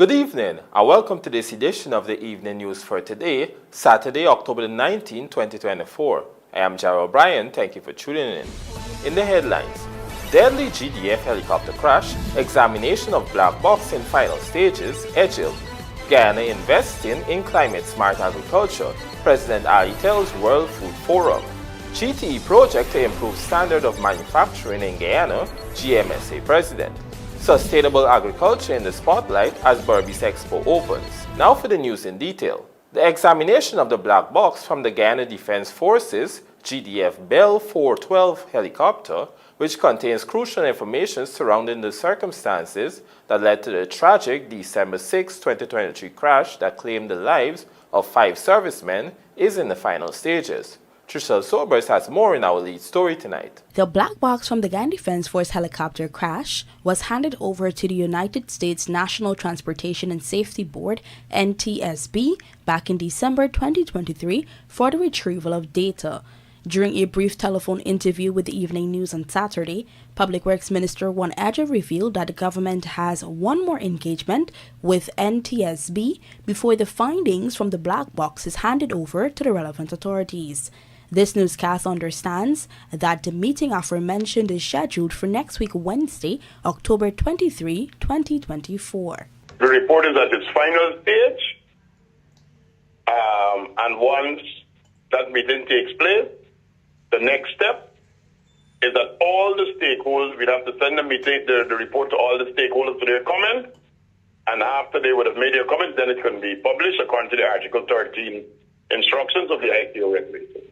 Good evening and welcome to this edition of the Evening News for today, Saturday, October 19, 2024. I am Jarrell O'Brien. Thank you for tuning in. In the headlines, deadly GDF helicopter crash, examination of black box in final stages, EDGHILL. Guyana investing in climate-smart agriculture, President Ali tells World Food Forum. GTE project to improve standard of manufacturing in Guyana, GMSA President. Sustainable agriculture in the spotlight as Berbice Expo opens. Now for the news in detail. The examination of the black box from the Guyana Defense Forces GDF Bell 412 helicopter, which contains crucial information surrounding the circumstances that led to the tragic December 6, 2023 crash that claimed the lives of 5 servicemen, is in the final stages. Trishelle Sobers has more in our lead story tonight. The black box from the Guyana Defense Force helicopter crash was handed over to the United States National Transportation and Safety Board, NTSB, back in December 2023 for the retrieval of data. During a brief telephone interview with the Evening News on Saturday, Public Works Minister Juan Edger revealed that the government has one more engagement with NTSB before the findings from the black box is handed over to the relevant authorities. This newscast understands that the meeting aforementioned is scheduled for next week, Wednesday, October 23, 2024. The report is at its final stage, and once that meeting takes place, the next step is that all the stakeholders, we'd have to send the report to all the stakeholders for their comment, and after they would have made their comments, then it can be published according to the Article 13 instructions of the ICO regulations.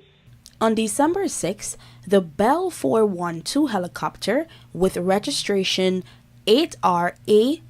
On December 6, the Bell 412 helicopter with registration 8RAYA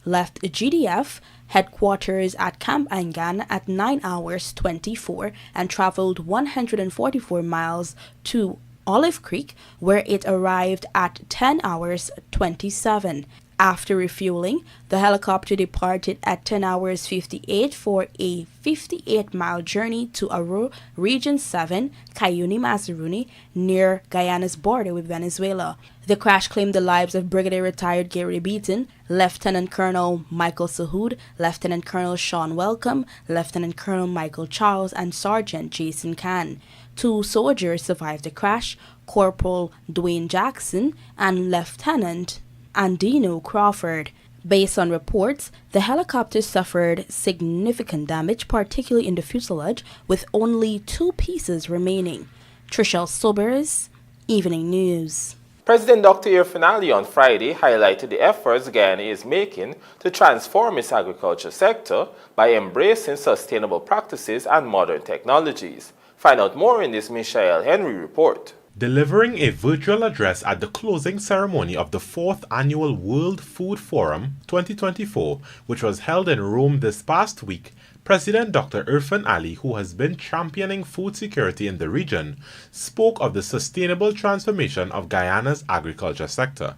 left GDF headquarters at Camp Angan at 9 hours 24 and traveled 144 miles to Olive Creek, where it arrived at 10 hours 27. After refueling, the helicopter departed at 10 hours 58 for a 58-mile journey to Aru, Region 7, Cayuni, Mazaruni, near Guyana's border with Venezuela. The crash claimed the lives of Brigadier Retired Gary Beaton, Lieutenant Colonel Michael Sahoud, Lieutenant Colonel Sean Welcome, Lieutenant Colonel Michael Charles, and Sergeant Jason Kahn. 2 soldiers survived the crash, Corporal Dwayne Jackson and Lieutenant Andino Crawford. Based on reports, the helicopter suffered significant damage, particularly in the fuselage, with only 2 pieces remaining. Trishelle Sobers, Evening News. President Dr. Irfaan Ali on Friday highlighted the efforts Guyana is making to transform its agriculture sector by embracing sustainable practices and modern technologies. Find out more in this Michael Henry report. Delivering a virtual address at the closing ceremony of the 4th Annual World Food Forum 2024, which was held in Rome this past week, President Dr. Irfaan Ali, who has been championing food security in the region, spoke of the sustainable transformation of Guyana's agriculture sector.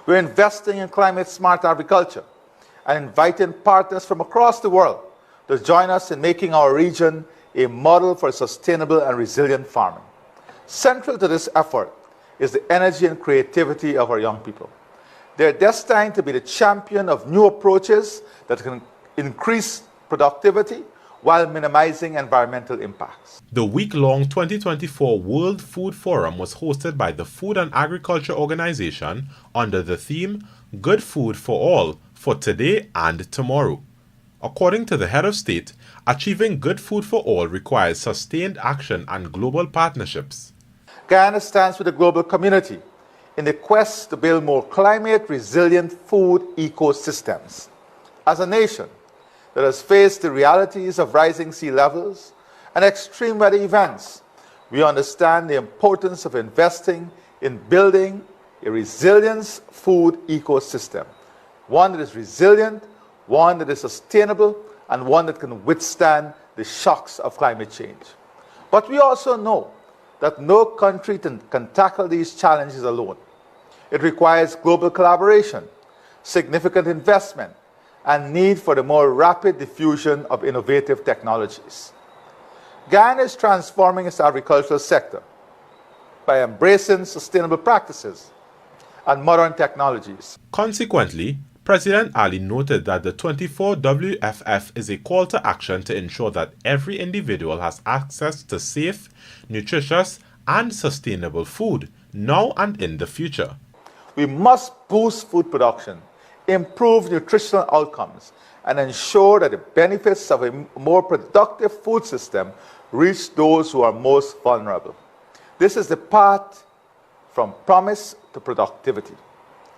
We're investing in climate-smart agriculture and inviting partners from across the world to join us in making our region a model for sustainable and resilient farming. Central to this effort is the energy and creativity of our young people. They're destined to be the champion of new approaches that can increase productivity while minimizing environmental impacts. The week-long 2024 World Food Forum was hosted by the Food and Agriculture Organization under the theme Good Food for All for Today and Tomorrow. According to the head of state, achieving good food for all requires sustained action and global partnerships. Guyana stands with the global community in the quest to build more climate-resilient food ecosystems. As a nation that has faced the realities of rising sea levels and extreme weather events, we understand the importance of investing in building a resilient food ecosystem, one that is resilient, one that is sustainable, and one that can withstand the shocks of climate change. But we also know that no country can tackle these challenges alone. It requires global collaboration, significant investment, and need for the more rapid diffusion of innovative technologies. Guyana is transforming its agricultural sector by embracing sustainable practices and modern technologies. Consequently, President Ali noted that the 24 WFF is a call to action to ensure that every individual has access to safe, nutritious, and sustainable food now and in the future. We must boost food production, improve nutritional outcomes, and ensure that the benefits of a more productive food system reach those who are most vulnerable. This is the path from promise to productivity.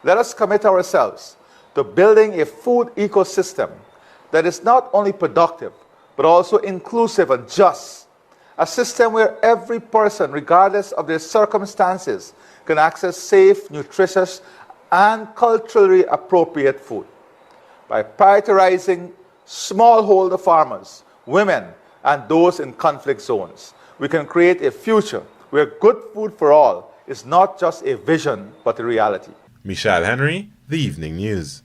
Let us commit ourselves to building a food ecosystem that is not only productive, but also inclusive and just. A system where every person, regardless of their circumstances, can access safe, nutritious, and culturally appropriate food. By prioritizing smallholder farmers, women, and those in conflict zones, we can create a future where good food for all is not just a vision, but a reality. Michelle Henry, The Evening News.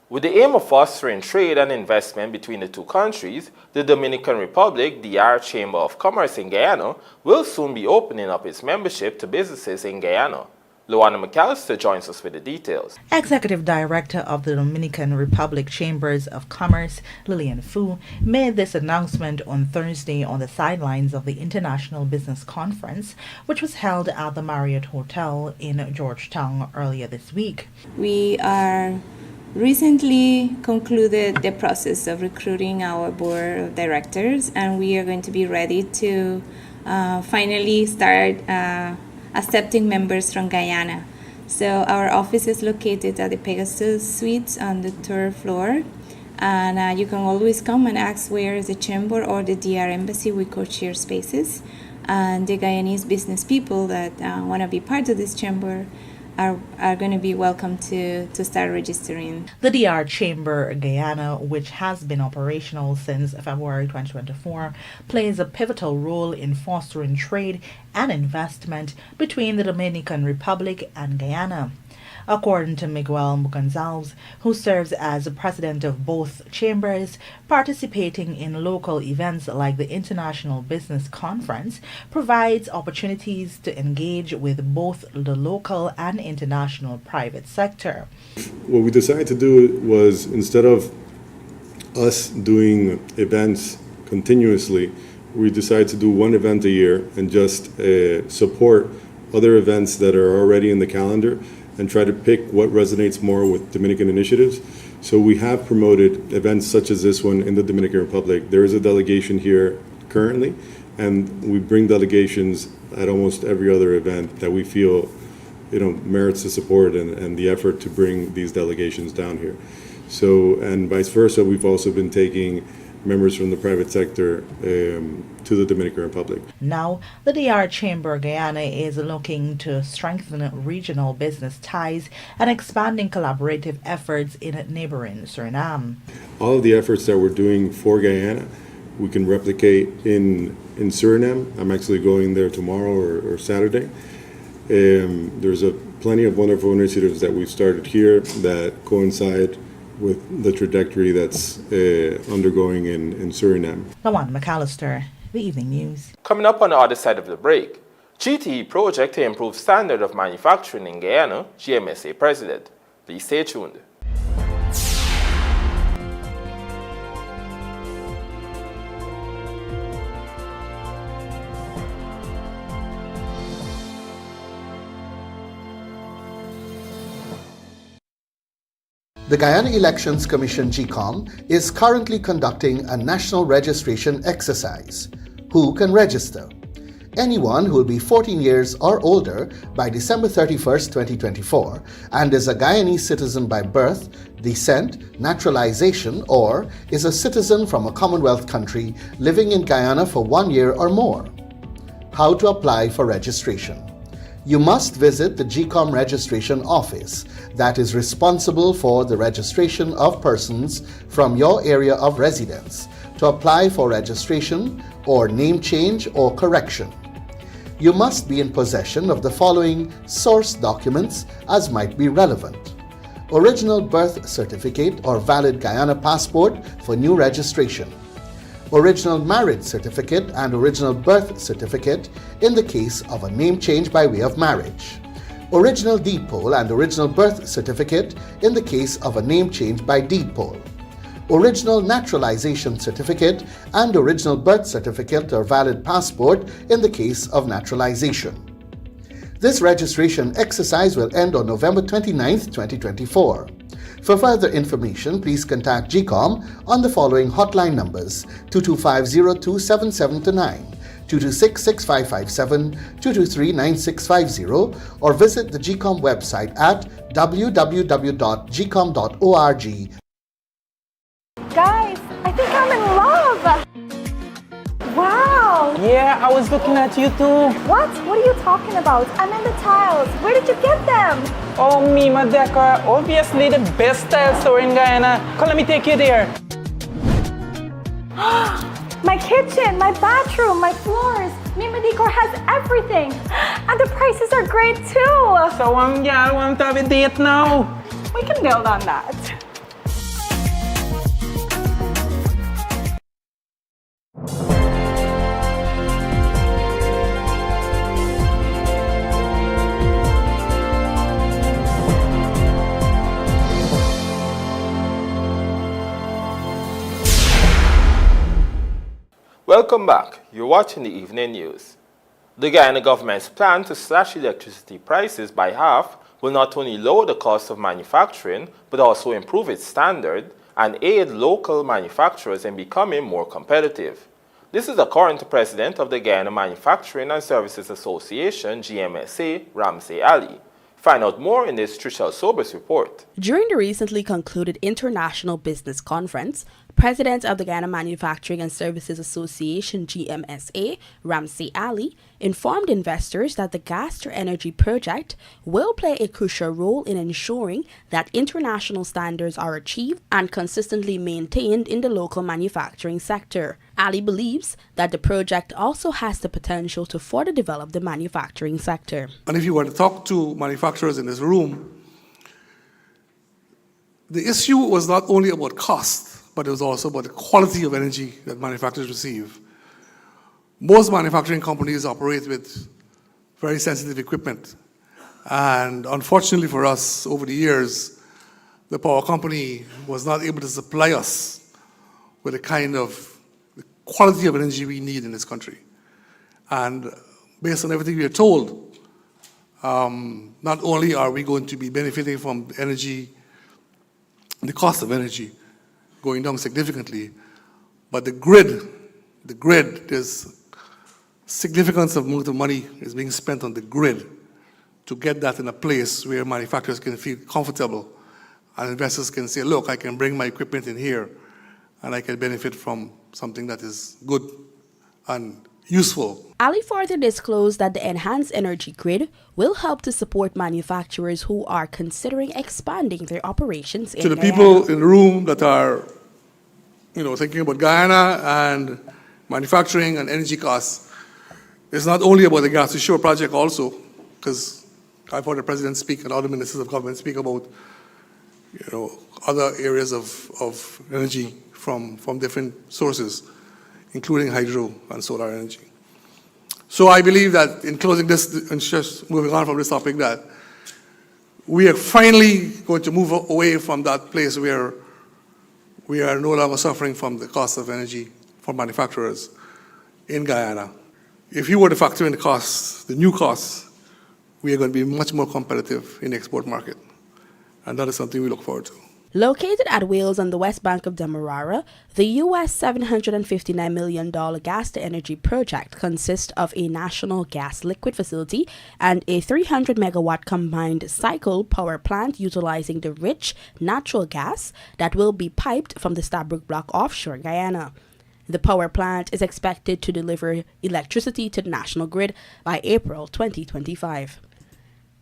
With the aim of fostering trade and investment between the two countries, the Dominican Republic, DR Chamber of Commerce in Guyana, will soon be opening up its membership to businesses in Guyana. Luana McAllister joins us with the details. Executive Director of the Dominican Republic Chambers of Commerce, Lillian Fu, made this announcement on Thursday on the sidelines of the International Business Conference, which was held at the Marriott Hotel in Georgetown earlier this week. We are recently concluded the process of recruiting our board of directors, and we are going to be ready to finally start accepting members from Guyana. So our office is located at the Pegasus Suites on the third floor, and you can always come and ask where is the chamber or the DR Embassy. We co-share spaces, and the Guyanese business people that want to be part of this chamber are going to be welcome to start registering. The DR Chamber Guyana, which has been operational since February 2024, plays a pivotal role in fostering trade and investment between the Dominican Republic and Guyana. According to Miguel Gonzalez, who serves as the president of both chambers, participating in local events like the International Business Conference provides opportunities to engage with both the local and international private sector. What we decided to do was, instead of us doing events continuously, we decided to do one event a year and just support other events that are already in the calendar and try to pick what resonates more with Dominican initiatives. So we have promoted events such as this one in the Dominican Republic. There is a delegation here currently, and we bring delegations at almost every other event that we feel merits the support and the effort to bring these delegations down here. So, and vice versa, we've also been taking members from the private sector to the Dominican Republic. Now, the DR Chamber Guyana is looking to strengthen regional business ties and expanding collaborative efforts in neighboring Suriname. All of the efforts that we're doing for Guyana, we can replicate in Suriname. I'm actually going there tomorrow or Saturday. There's plenty of wonderful initiatives that we've started here that coincide with the trajectory that's undergoing in Suriname. Luana McAllister, The Evening News. Coming up on the other side of the break, GTE project to improve standard of manufacturing in Guyana, GMSA president. Please stay tuned. The Guyana Elections Commission GECOM is currently conducting a national registration exercise. Who can register? Anyone who will be 14 years or older by December 31st, 2024 and is a Guyanese citizen by birth, descent, naturalization, or is a citizen from a Commonwealth country living in Guyana for 1 year or more. How to apply for registration? You must visit the GECOM registration office that is responsible for the registration of persons from your area of residence to apply for registration or name change or correction. You must be in possession of the following source documents as might be relevant: original birth certificate or valid Guyana passport for new registration, original marriage certificate and original birth certificate in the case of a name change by way of marriage, original deed poll and original birth certificate in the case of a name change by deed poll, original naturalization certificate and original birth certificate or valid passport in the case of naturalization. This registration exercise will end on November 29, 2024. For further information, please contact GECOM on the following hotline numbers: 225-027729, 226-6557, 223-9650, or visit the GECOM website at www.gecom.org. Guys, I think I'm in love! Wow! Yeah, I was looking at you too. What? What are you talking about? I'm in the tiles. Where did you get them? Oh, Mima Decor, obviously the best tile store in Guyana. Come, let me take you there. My kitchen, my bathroom, my floors. Mima Decor has everything. And the prices are great too. So, yeah, I want to have a date now. We can build on that. Welcome back. You're watching the evening news. The Guyana government's plan to slash electricity prices by half will not only lower the cost of manufacturing, but also improve its standard and aid local manufacturers in becoming more competitive. This is according to President of the Guyana Manufacturing and Services Association, GMSA, Ramsey Ali. Find out more in this Trishelle Sobers report. During the recently concluded International Business Conference, President of the Guyana Manufacturing and Services Association, GMSA, Ramsey Ali, informed investors that the gas-to-energy project will play a crucial role in ensuring that international standards are achieved and consistently maintained in the local manufacturing sector. Ali believes that the project also has the potential to further develop the manufacturing sector. And if you were to talk to manufacturers in this room, the issue was not only about cost, but it was also about the quality of energy that manufacturers receive. Most manufacturing companies operate with very sensitive equipment. And unfortunately for us, over the years, the power company was not able to supply us with the kind of quality of energy we need in this country. And based on everything we are told, not only are we going to be benefiting from energy, the cost of energy going down significantly, but the grid, there's significant amount of money is being spent on the grid to get that in a place where manufacturers can feel comfortable and investors can say, look, I can bring my equipment in here and I can benefit from something that is good and useful. Ali further disclosed that the enhanced energy grid will help to support manufacturers who are considering expanding their operations in To the Guyana. people in the room that are, thinking about Guyana and manufacturing and energy costs, it's not only about the gas to shore project also, because I've heard the president speak and other ministers of government speak about, other areas of energy from different sources, including hydro and solar energy. So I believe that in closing this, and just moving on from this topic, that we are finally going to move away from that place where we are no longer suffering from the cost of energy for manufacturers in Guyana. If you were to factor in the costs, the new costs, we are going to be much more competitive in the export market. And that is something we look forward to. Located at Wales on the west bank of Demerara, the US $759 million gas-to-energy project consists of a national gas liquid facility and a 300-megawatt combined cycle power plant utilizing the rich natural gas that will be piped from the Stabroek Block offshore Guyana. The power plant is expected to deliver electricity to the national grid by April 2025.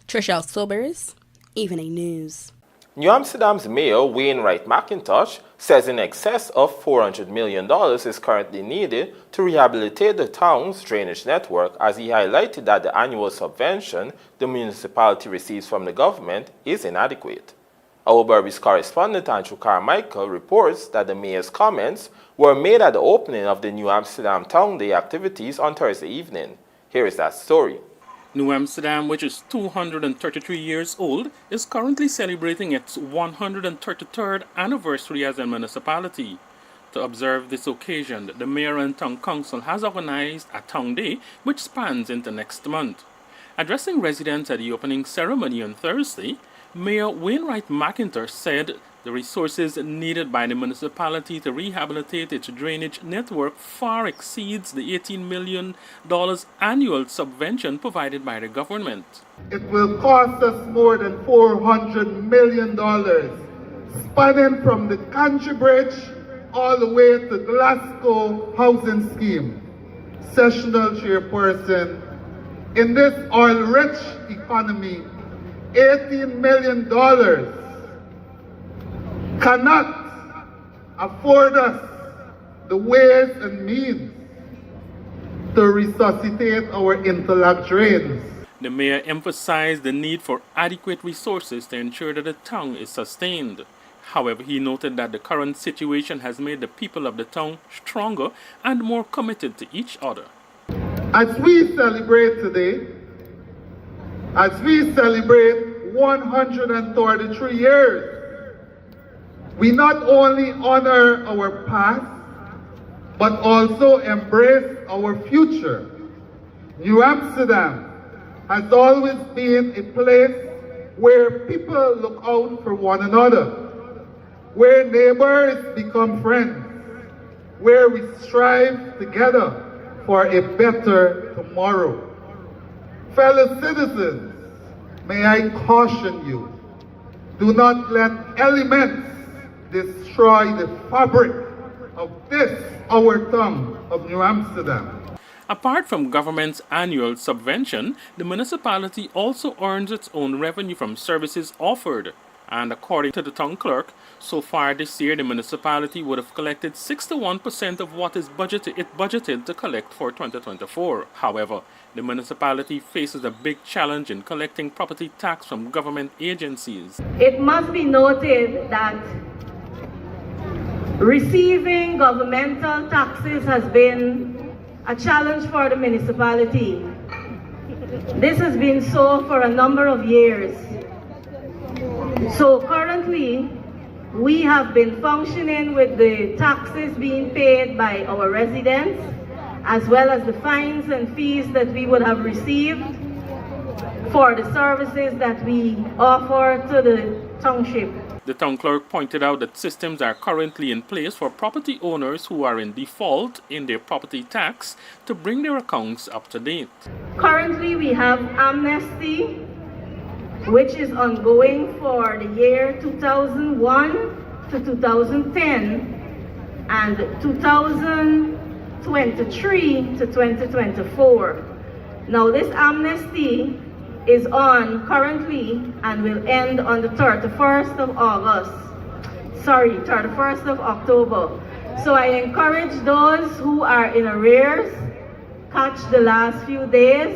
Trishelle Sobers, Evening News. New Amsterdam's Mayor Wainwright McIntosh says in excess of $400 million is currently needed to rehabilitate the town's drainage network, as he highlighted that the annual subvention the municipality receives from the government is inadequate. Our Berbice correspondent Andrew Carmichael reports that the mayor's comments were made at the opening of the New Amsterdam Town Day activities on Thursday evening. Here is that story. New Amsterdam, which is 233 years old, is currently celebrating its 133rd anniversary as a municipality. To observe this occasion, the Mayor and Town Council has organized a Town Day which spans into next month. Addressing residents at the opening ceremony on Thursday, Mayor Wainwright McIntyre said the resources needed by the municipality to rehabilitate its drainage network far exceeds the $18 million annual subvention provided by the government. It will cost us more than $400 million, spanning from the Country Bridge all the way to Glasgow housing scheme. Sessional Chairperson, in this oil-rich economy, $18 million cannot afford us the ways and means to resuscitate our intellect drains. The mayor emphasized the need for adequate resources to ensure that the town is sustained. However, he noted that the current situation has made the people of the town stronger and more committed to each other. As we celebrate today, as we celebrate 133 years, we not only honor our past, but also embrace our future. New Amsterdam has always been a place where people look out for one another, where neighbors become friends, where we strive together for a better tomorrow. Fellow citizens, may I caution you, do not let elements destroy the fabric of this, our town of New Amsterdam. Apart from government's annual subvention, the municipality also earns its own revenue from services offered. And according to the town clerk, so far this year the municipality would have collected 61% of what it budgeted to collect for 2024. However, the municipality faces a big challenge in collecting property tax from government agencies. It must be noted that receiving governmental taxes has been a challenge for the municipality. This has been so for a number of years. So currently, we have been functioning with the taxes being paid by our residents, as well as the fines and fees that we would have received for the services that we offer to the township. The town clerk pointed out that systems are currently in place for property owners who are in default in their property tax to bring their accounts up to date. Currently, we have amnesty, which is ongoing for the year 2001 to 2010 and 2023 to 2024. Now, this amnesty is on currently and will end on the 31st of October. So I encourage those who are in arrears, catch the last few days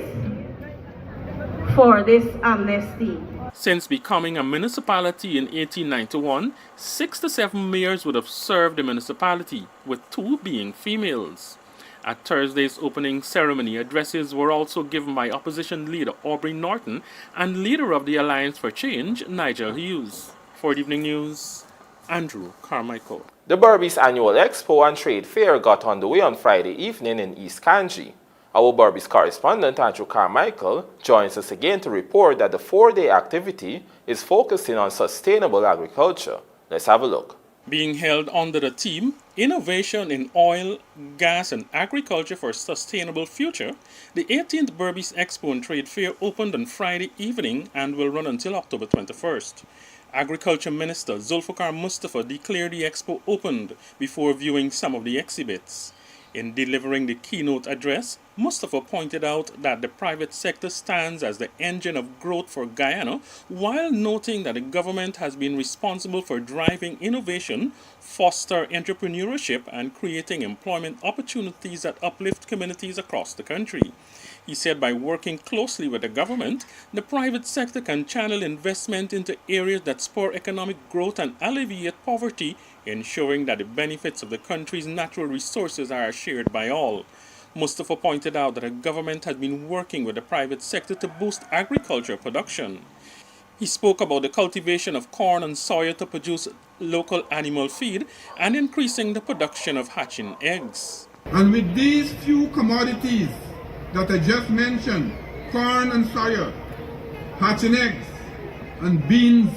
for this amnesty. Since becoming a municipality in 1891, 6 to 7 mayors would have served the municipality, with 2 being females. At Thursday's opening ceremony, addresses were also given by opposition leader Aubrey Norton and leader of the Alliance for Change, Nigel Hughes. For the Evening News, Andrew Carmichael. The Berbice Annual Expo and Trade Fair got underway on Friday evening in East Kanji. Our Berbice correspondent, Andrew Carmichael, joins us again to report that the 4-day activity is focusing on sustainable agriculture. Let's have a look. Being held under the theme, Innovation in Oil, Gas and Agriculture for a Sustainable Future, the 18th Berbice Expo and Trade Fair opened on Friday evening and will run until October 21st. Agriculture Minister Zulfikar Mustafa declared the expo opened before viewing some of the exhibits. In delivering the keynote address, Mustafa pointed out that the private sector stands as the engine of growth for Guyana, while noting that the government has been responsible for driving innovation, foster entrepreneurship, and creating employment opportunities that uplift communities across the country. He said by working closely with the government, the private sector can channel investment into areas that spur economic growth and alleviate poverty, ensuring that the benefits of the country's natural resources are shared by all. Mustafa pointed out that the government had been working with the private sector to boost agriculture production. He spoke about the cultivation of corn and soya to produce local animal feed and increasing the production of hatching eggs. And with these few commodities that I just mentioned, corn and soya, hatching eggs, and beans,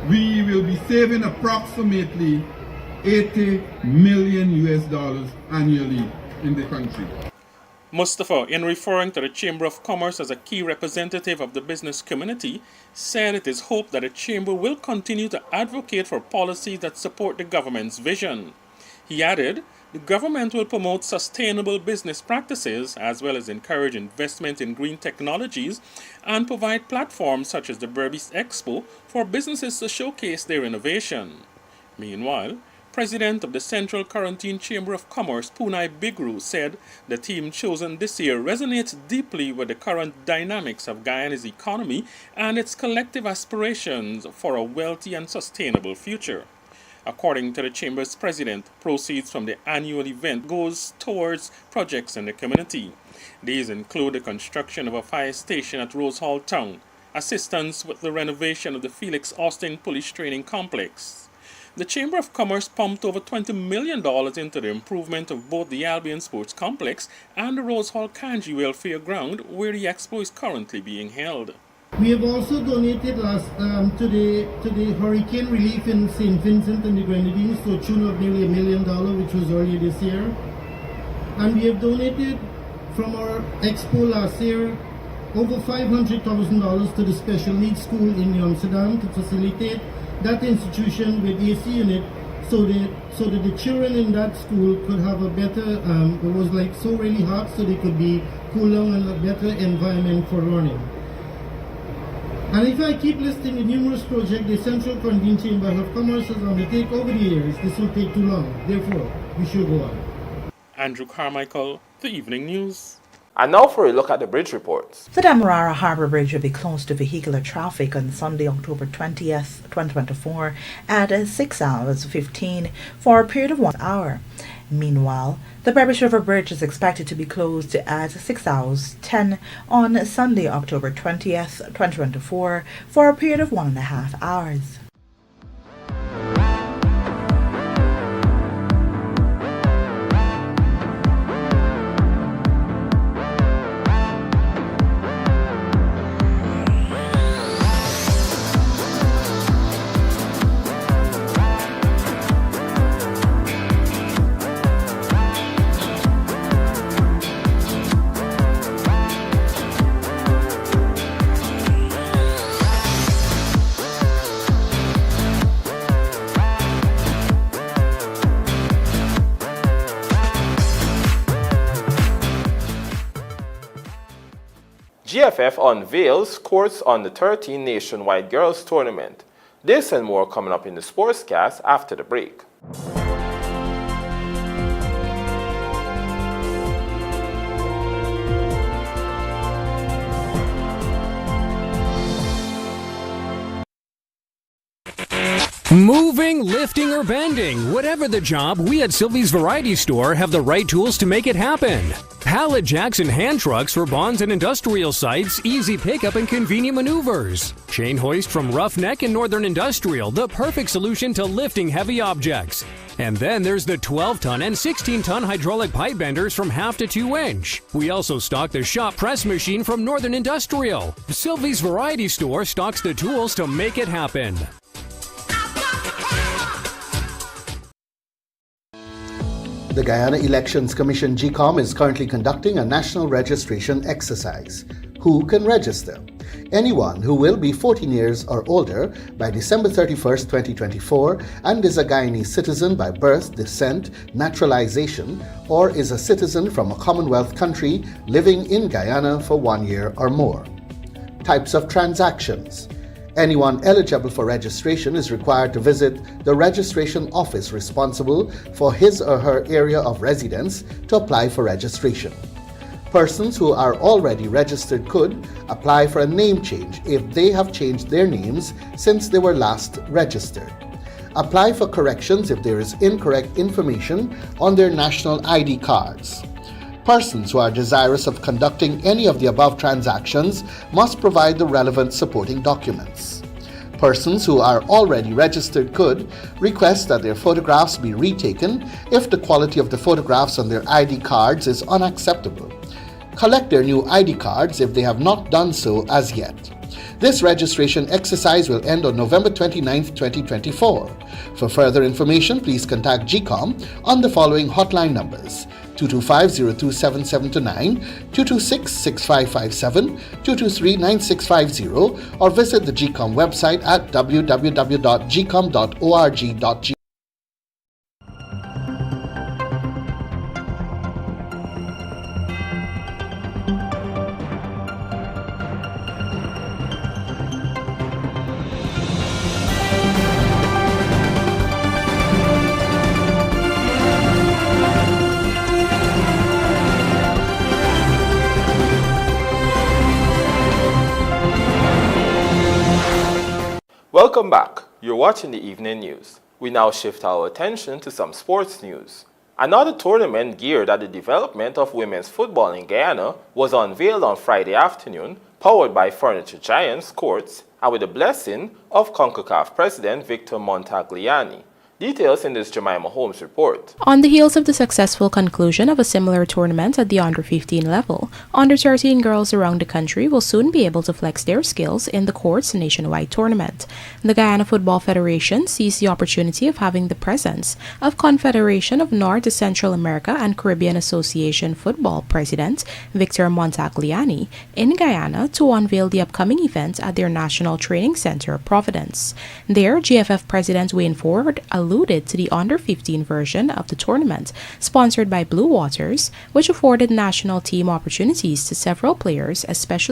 we will be saving approximately $80 million annually in the country. Mustafa, in referring to the Chamber of Commerce as a key representative of the business community, said it is hoped that the Chamber will continue to advocate for policies that support the government's vision. He added, the government will promote sustainable business practices as well as encourage investment in green technologies and provide platforms such as the Berbice Expo for businesses to showcase their innovation. Meanwhile, President of the Central Quarantine Chamber of Commerce, Punai Bigru, said the theme chosen this year resonates deeply with the current dynamics of Guyana's economy and its collective aspirations for a wealthy and sustainable future. According to the Chamber's president, proceeds from the annual event goes towards projects in the community. These include the construction of a fire station at Rose Hall Town, assistance with the renovation of the Felix Austin Police Training Complex. The Chamber of Commerce pumped over $20 million into the improvement of both the Albion Sports Complex and the Rose Hall Kanji Welfare Ground, where the expo is currently being held. We have also donated to the hurricane relief in St. Vincent and the Grenadines to a tune of nearly $1 million, which was earlier this year. And we have donated from our expo last year over $500,000 to the special needs school in Amsterdam to facilitate that institution with AC unit so that the children in that school could have a better, it was like so really hot, so they could be cool down and a better environment for learning. And if I keep listing the numerous projects the Central Quarantine Chamber of Commerce has undertaken over the years, this will take too long. Therefore, we should go on. Andrew Carmichael, The Evening News. And now for a look at the bridge reports. The Demerara Harbour Bridge will be closed to vehicular traffic on Sunday, October 20th, 2024 at 6 hours 15 for a period of 1 hour. Meanwhile, the Berbice River Bridge is expected to be closed at 6 hours 10 on Sunday, October 20th, 2024 for a period of 1.5 hours. GFF unveils courts on the 13 nationwide girls tournament. This and more coming up in the Sportscast after the break. Moving, lifting, or bending, whatever the job, we at Sylvie's Variety Store have the right tools to make it happen. Pallet jacks and hand trucks for bonds and industrial sites, easy pickup and convenient maneuvers. Chain hoist from Roughneck and Northern Industrial, the perfect solution to lifting heavy objects. And then there's the 12-ton and 16-ton hydraulic pipe benders from 1/2 to 2 inch. We also stock the shop press machine from Northern Industrial. Sylvie's Variety Store stocks the tools to make it happen. The Guyana Elections Commission GECOM is currently conducting a national registration exercise. Who can register? Anyone who will be 14 years or older by December 31st, 2024 and is a Guyanese citizen by birth, descent, naturalization, or is a citizen from a Commonwealth country living in Guyana for 1 year or more. Types of transactions. Anyone eligible for registration is required to visit the registration office responsible for his or her area of residence to apply for registration. Persons who are already registered could apply for a name change if they have changed their names since they were last registered. Apply for corrections if there is incorrect information on their national ID cards. Persons who are desirous of conducting any of the above transactions must provide the relevant supporting documents. Persons who are already registered could request that their photographs be retaken if the quality of the photographs on their ID cards is unacceptable. Collect their new ID cards if they have not done so as yet. This registration exercise will end on November 29, 2024. For further information, please contact GECOM on the following hotline numbers: 225-027729, 226-6557, 223-9650, or visit the GECOM website at www.gecom.org.gr. Welcome back. You're watching the evening news. We now shift our attention to some sports news. Another tournament geared at the development of women's football in Guyana was unveiled on Friday afternoon, powered by furniture giants Courts and with the blessing of CONCACAF President Victor Montagliani. Details in this Jemima Holmes report. On the heels of the successful conclusion of a similar tournament at the under-15 level, under-13 girls around the country will soon be able to flex their skills in the Courts nationwide tournament. The Guyana Football Federation sees the opportunity of having the presence of Confederation of North, Central America and Caribbean Association Football President Victor Montagliani in Guyana to unveil the upcoming event at their National Training Center, Providence. There, GFF President Wayne Ford alluded to the under-15 version of the tournament, sponsored by Blue Waters, which afforded national team opportunities to several players, especially